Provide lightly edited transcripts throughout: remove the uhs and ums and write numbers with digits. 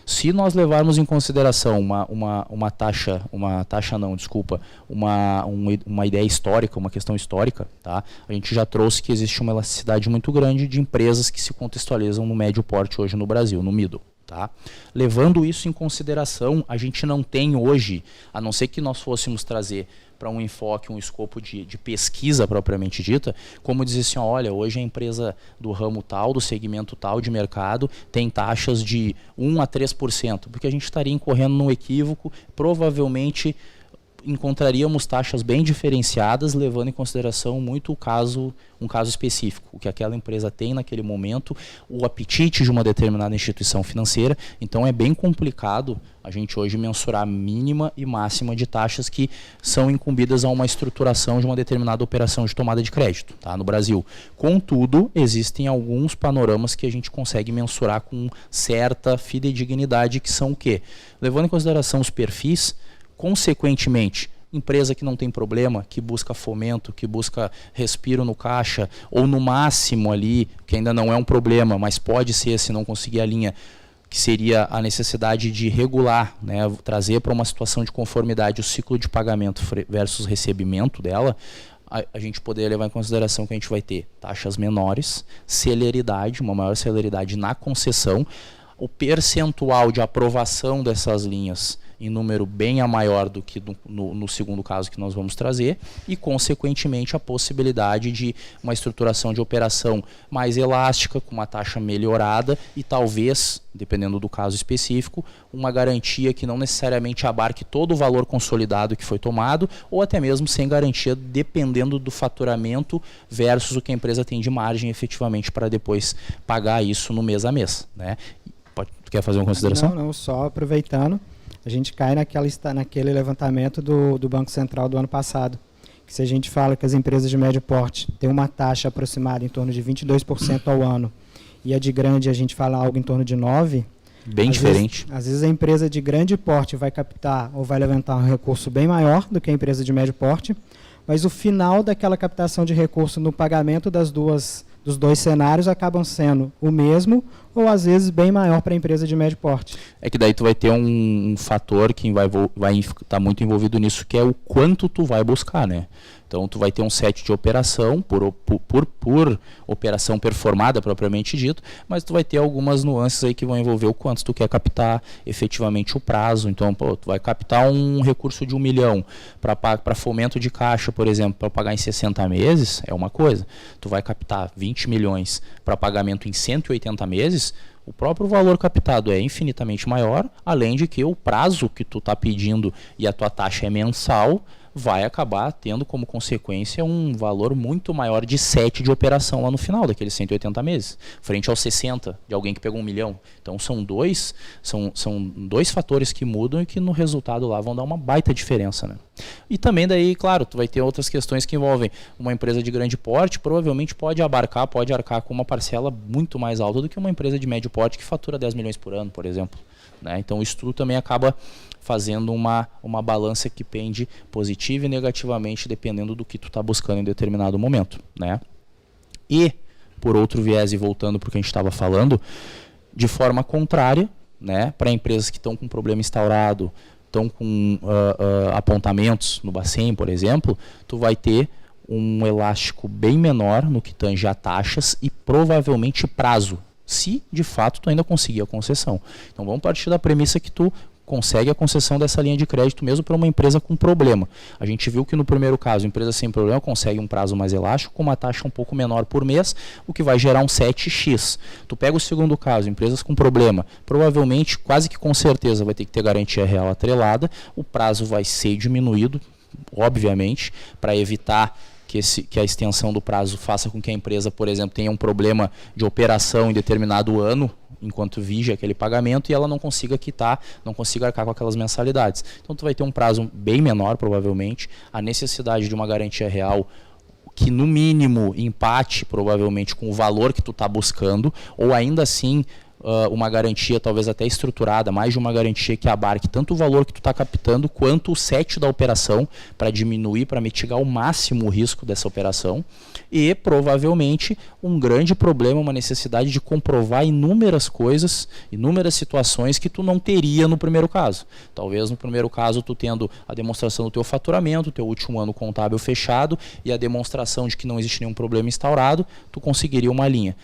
Se nós levarmos em consideração uma ideia histórica, uma questão histórica, tá? A gente já trouxe que existe uma elasticidade muito grande de empresas que se contextualizam no médio porte hoje no Brasil, no middle. Tá? Levando isso em consideração, a gente não tem hoje, a não ser que nós fôssemos trazer para um enfoque, um escopo de pesquisa propriamente dita, como dizer assim, olha, hoje a empresa do ramo tal, do segmento tal de mercado, tem taxas de 1 a 3%, porque a gente estaria incorrendo num equívoco, provavelmente encontraríamos taxas bem diferenciadas, levando em consideração muito um caso específico, o que aquela empresa tem naquele momento, o apetite de uma determinada instituição financeira. Então é bem complicado a gente hoje mensurar mínima e máxima de taxas que são incumbidas a uma estruturação de uma determinada operação de tomada de crédito, tá, no Brasil. Contudo, existem alguns panoramas que a gente consegue mensurar com certa fidedignidade, que são o quê? Levando em consideração os perfis, consequentemente, empresa que não tem problema, que busca fomento, que busca respiro no caixa, ou no máximo ali, que ainda não é um problema, mas pode ser se não conseguir a linha, que seria a necessidade de regular, né, trazer para uma situação de conformidade o ciclo de pagamento versus recebimento dela, a gente poderia levar em consideração que a gente vai ter taxas menores, celeridade, uma maior celeridade na concessão, o percentual de aprovação dessas linhas em número bem maior do que no segundo caso que nós vamos trazer, e consequentemente a possibilidade de uma estruturação de operação mais elástica, com uma taxa melhorada e talvez, dependendo do caso específico, uma garantia que não necessariamente abarque todo o valor consolidado que foi tomado, ou até mesmo sem garantia, dependendo do faturamento versus o que a empresa tem de margem efetivamente para depois pagar isso no mês a mês, né? Tu quer fazer uma consideração? Não, só aproveitando, a gente cai naquele levantamento do Banco Central do ano passado, que se a gente fala que as empresas de médio porte têm uma taxa aproximada em torno de 22% ao ano, e a de grande a gente fala algo em torno de 9%, bem diferente. Às vezes a empresa de grande porte vai captar ou vai levantar um recurso bem maior do que a empresa de médio porte, mas o final daquela captação de recurso no pagamento dos dois cenários acabam sendo o mesmo ou às vezes bem maior para a empresa de médio porte. É que daí tu vai ter um fator que vai estar muito envolvido nisso, que é o quanto tu vai buscar, né? Então tu vai ter um set de operação por operação performada propriamente dito, mas tu vai ter algumas nuances aí que vão envolver o quanto tu quer captar, efetivamente o prazo. Então, tu vai captar um recurso de 1 milhão para fomento de caixa, por exemplo, para pagar em 60 meses, é uma coisa. Tu vai captar 20 milhões para pagamento em 180 meses, o próprio valor captado é infinitamente maior, além de que o prazo que tu está pedindo e a tua taxa é mensal, vai acabar tendo como consequência um valor muito maior de 7 de operação lá no final daqueles 180 meses, frente aos 60 de alguém que pegou 1 milhão. Então são dois fatores que mudam e que no resultado lá vão dar uma baita diferença, né? E também daí, claro, tu vai ter outras questões que envolvem uma empresa de grande porte, provavelmente pode arcar com uma parcela muito mais alta do que uma empresa de médio porte que fatura 10 milhões por ano, por exemplo, né? Então isso tudo também acaba fazendo uma balança que pende positiva e negativamente dependendo do que tu está buscando em determinado momento, né? E, por outro viés, e voltando para o que a gente estava falando, de forma contrária, né, para empresas que estão com problema instaurado, estão com apontamentos no Bacen, por exemplo, tu vai ter um elástico bem menor no que tange a taxas e provavelmente prazo, se de fato tu ainda conseguir a concessão. Então vamos partir da premissa que tu consegue a concessão dessa linha de crédito mesmo para uma empresa com problema. A gente viu que no primeiro caso, a empresa sem problema consegue um prazo mais elástico com uma taxa um pouco menor por mês, o que vai gerar um 7x. Tu pega o segundo caso, empresas com problema, provavelmente, quase que com certeza, vai ter que ter garantia real atrelada, o prazo vai ser diminuído, obviamente, para evitar que a extensão do prazo faça com que a empresa, por exemplo, tenha um problema de operação em determinado ano, enquanto vige aquele pagamento, e ela não consiga quitar, não consiga arcar com aquelas mensalidades. Então tu vai ter um prazo bem menor, provavelmente, a necessidade de uma garantia real que no mínimo empate provavelmente com o valor que tu está buscando, ou ainda assim uma garantia talvez até estruturada, mais de uma garantia que abarque tanto o valor que tu está captando quanto o set da operação para diminuir, para mitigar ao máximo o risco dessa operação e provavelmente um grande problema, uma necessidade de comprovar inúmeras coisas, inúmeras situações que tu não teria no primeiro caso. Talvez no primeiro caso tu tendo a demonstração do teu faturamento, teu último ano contábil fechado e a demonstração de que não existe nenhum problema instaurado, tu conseguiria uma linha.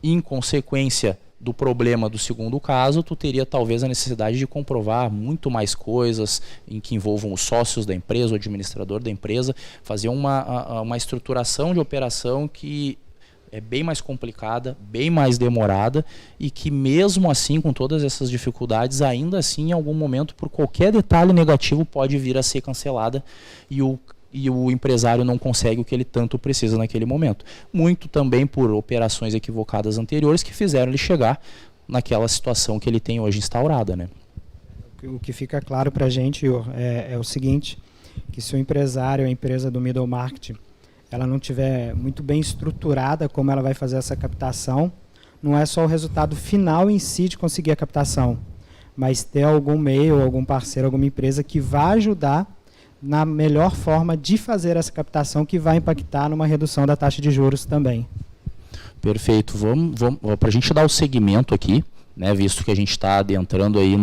Em consequência do problema do segundo caso, tu teria talvez a necessidade de comprovar muito mais coisas em que envolvam os sócios da empresa, o administrador da empresa, fazer uma estruturação de operação que é bem mais complicada, bem mais demorada e que mesmo assim, com todas essas dificuldades, ainda assim, em algum momento, por qualquer detalhe negativo, pode vir a ser cancelada e o empresário não consegue o que ele tanto precisa naquele momento. Muito também por operações equivocadas anteriores que fizeram ele chegar naquela situação que ele tem hoje instaurada, né? O que fica claro para a gente é o seguinte, que se o empresário, a empresa do middle market, ela não tiver muito bem estruturada como ela vai fazer essa captação, não é só o resultado final em si de conseguir a captação, mas ter algum meio, algum parceiro, alguma empresa que vai ajudar na melhor forma de fazer essa captação que vai impactar numa redução da taxa de juros também. Perfeito. Vamos para a gente dar o segmento aqui, né, visto que a gente está adentrando aí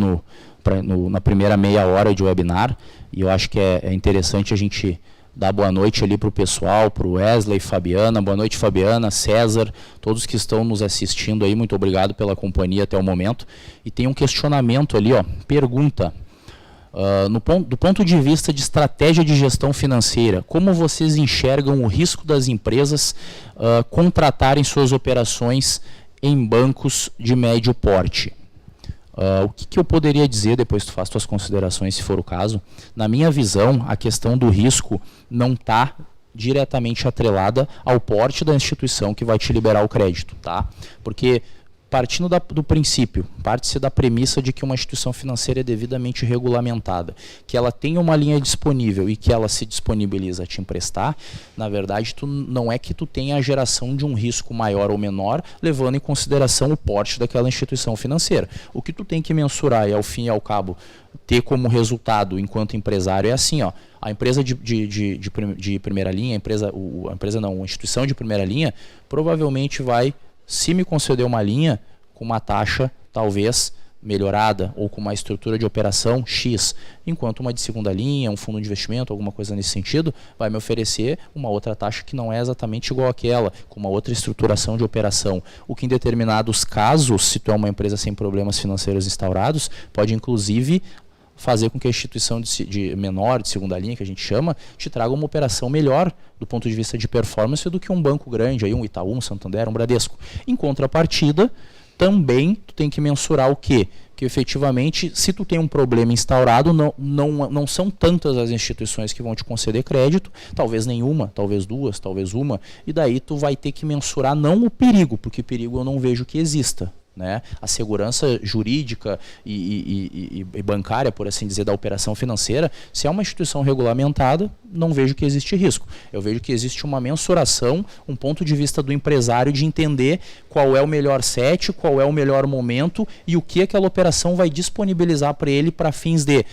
na primeira meia hora de webinar, e eu acho que é interessante a gente dar boa noite ali para o pessoal, para o Wesley, Fabiana. Boa noite, Fabiana, César, todos que estão nos assistindo aí, muito obrigado pela companhia até o momento. E tem um questionamento ali, ó, pergunta. Do ponto de vista de estratégia de gestão financeira, como vocês enxergam o risco das empresas contratarem suas operações em bancos de médio porte? O que eu poderia dizer, depois tu faz tuas considerações se for o caso? Na minha visão, a questão do risco não está diretamente atrelada ao porte da instituição que vai te liberar o crédito, tá? Porque partindo do princípio, parte-se da premissa de que uma instituição financeira é devidamente regulamentada, que ela tem uma linha disponível e que ela se disponibiliza a te emprestar, na verdade não é que tu tenha a geração de um risco maior ou menor, levando em consideração o porte daquela instituição financeira. O que tu tem que mensurar e ao fim e ao cabo ter como resultado enquanto empresário é assim, ó, a empresa de primeira linha, a instituição de primeira linha provavelmente vai, se me conceder uma linha com uma taxa talvez melhorada ou com uma estrutura de operação X, enquanto uma de segunda linha, um fundo de investimento, alguma coisa nesse sentido, vai me oferecer uma outra taxa que não é exatamente igual àquela, com uma outra estruturação de operação. O que em determinados casos, se tu é uma empresa sem problemas financeiros instaurados, pode inclusive fazer com que a instituição de menor, de segunda linha, que a gente chama, te traga uma operação melhor do ponto de vista de performance do que um banco grande, aí um Itaú, um Santander, um Bradesco. Em contrapartida, também tu tem que mensurar o quê? Que efetivamente, se tu tem um problema instaurado, não são tantas as instituições que vão te conceder crédito, talvez nenhuma, talvez duas, talvez uma, e daí tu vai ter que mensurar não o perigo, porque perigo eu não vejo que exista, né? A segurança jurídica e bancária, por assim dizer, da operação financeira, se é uma instituição regulamentada, não vejo que existe risco. Eu vejo que existe uma mensuração, um ponto de vista do empresário de entender qual é o melhor set, qual é o melhor momento e o que aquela operação vai disponibilizar para ele para fins de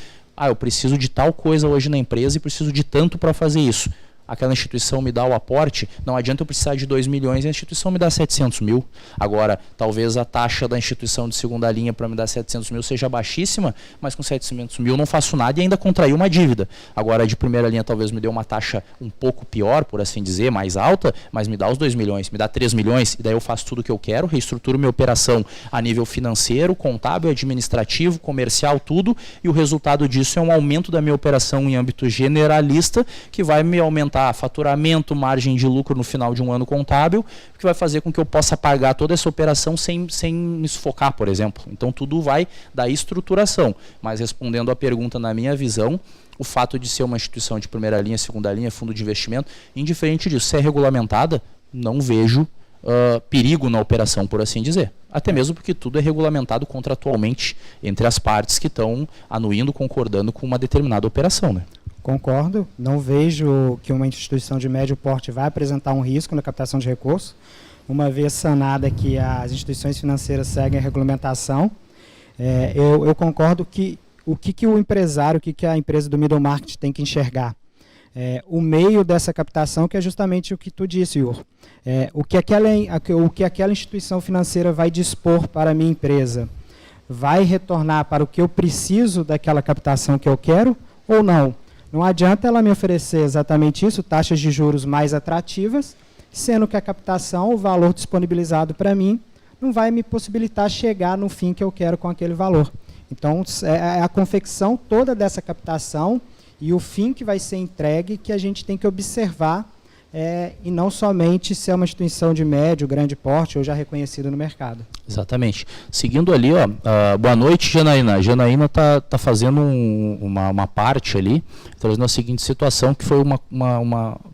eu preciso de tal coisa hoje na empresa e preciso de tanto para fazer isso. Aquela instituição me dá o aporte, não adianta eu precisar de 2 milhões e a instituição me dá 700 mil. Agora, talvez a taxa da instituição de segunda linha para me dar 700 mil seja baixíssima, mas com 700 mil não faço nada e ainda contraí uma dívida. Agora, de primeira linha talvez me dê uma taxa um pouco pior, por assim dizer, mais alta, mas me dá os 2 milhões, me dá 3 milhões, e daí eu faço tudo o que eu quero, reestruturo minha operação a nível financeiro, contábil, administrativo, comercial, tudo, e o resultado disso é um aumento da minha operação em âmbito generalista, que vai me aumentar faturamento, margem de lucro no final de um ano contábil, que vai fazer com que eu possa pagar toda essa operação sem me sufocar, por exemplo. Então tudo vai da estruturação. Mas respondendo à pergunta, na minha visão, o fato de ser uma instituição de primeira linha, segunda linha, fundo de investimento, indiferente disso, se é regulamentada, não vejo perigo na operação, por assim dizer. Até mesmo porque tudo é regulamentado contratualmente entre as partes que estão anuindo, concordando com uma determinada operação, né? Concordo, não vejo que uma instituição de médio porte vai apresentar um risco na captação de recursos. uma vez sanada que as instituições financeiras seguem a regulamentação. Eu concordo que o empresário, o que a empresa do middle market tem que enxergar? O meio dessa captação, que é justamente o que tu disse, Ior. O que aquela instituição financeira vai dispor para a minha empresa? Vai retornar para o que eu preciso daquela captação que eu quero ou não? Não adianta ela me oferecer exatamente isso, taxas de juros mais atrativas, sendo que a captação, o valor disponibilizado para mim, não vai me possibilitar chegar no fim que eu quero com aquele valor. Então, é a confecção toda dessa captação e o fim que vai ser entregue que a gente tem que observar, e não somente ser uma instituição de médio, grande porte ou já reconhecida no mercado. Exatamente. Seguindo ali, boa noite, Janaína. A Janaína está fazendo uma parte ali, trazendo a seguinte situação, que foi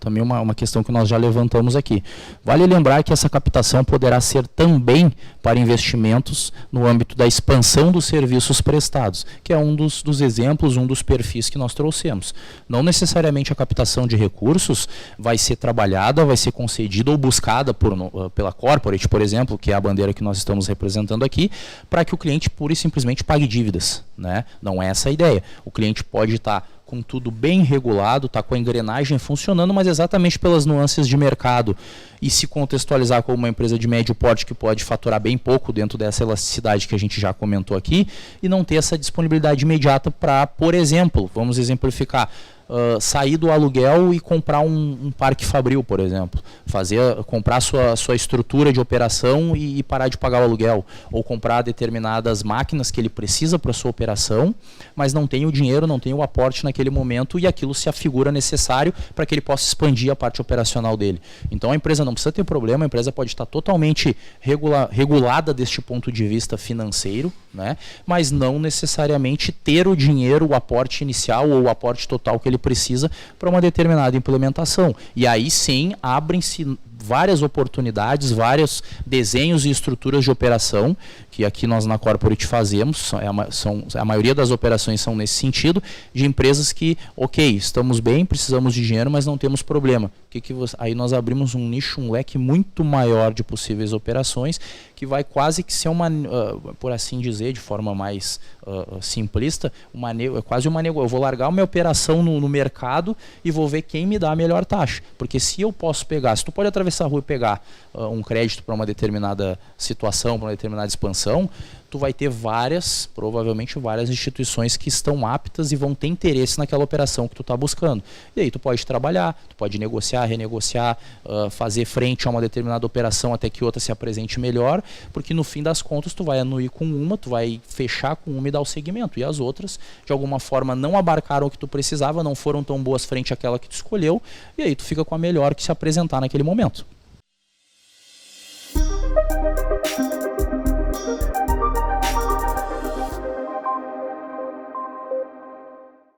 também uma questão que nós já levantamos aqui. Vale lembrar que essa captação poderá ser também para investimentos no âmbito da expansão dos serviços prestados, que é um dos exemplos, um dos perfis que nós trouxemos. Não necessariamente a captação de recursos vai ser trabalhada, vai ser concedida ou buscada pela corporate, por exemplo, que é a bandeira que nós estamos representando aqui, para que o cliente pura e simplesmente pague dívidas, né? Não é essa a ideia. O cliente pode estar com tudo bem regulado, está com a engrenagem funcionando, mas exatamente pelas nuances de mercado e se contextualizar como uma empresa de médio porte que pode faturar bem pouco dentro dessa elasticidade que a gente já comentou aqui e não ter essa disponibilidade imediata para, por exemplo, vamos exemplificar, sair do aluguel e comprar um parque fabril, por exemplo. Comprar sua estrutura de operação e parar de pagar o aluguel. Ou comprar determinadas máquinas que ele precisa para a sua operação, mas não tem o dinheiro, não tem o aporte naquele momento e aquilo se afigura necessário para que ele possa expandir a parte operacional dele. Então a empresa não precisa ter problema, a empresa pode estar totalmente regulada deste ponto de vista financeiro, né? Mas não necessariamente ter o dinheiro, o aporte inicial ou o aporte total que ele precisa para uma determinada implementação. E aí sim abrem-se várias oportunidades, vários desenhos e estruturas de operação que aqui nós na Corporate fazemos, a maioria das operações são nesse sentido, de empresas que, ok, estamos bem, precisamos de dinheiro, mas não temos problema. Aí nós abrimos um nicho, um leque muito maior de possíveis operações, que vai quase que ser por assim dizer, de forma mais simplista, quase uma negociação. Eu vou largar uma operação no mercado e vou ver quem me dá a melhor taxa. Porque se eu posso pegar, se tu pode atravessar a rua e pegar um crédito para uma determinada situação, para uma determinada expansão, tu vai ter provavelmente várias instituições que estão aptas e vão ter interesse naquela operação que tu está buscando. E aí tu pode trabalhar, tu pode negociar, renegociar, fazer frente a uma determinada operação até que outra se apresente melhor, porque no fim das contas tu vai anuir com uma, tu vai fechar com uma e dar o segmento. E as outras, de alguma forma, não abarcaram o que tu precisava, não foram tão boas frente àquela que tu escolheu, e aí tu fica com a melhor que se apresentar naquele momento.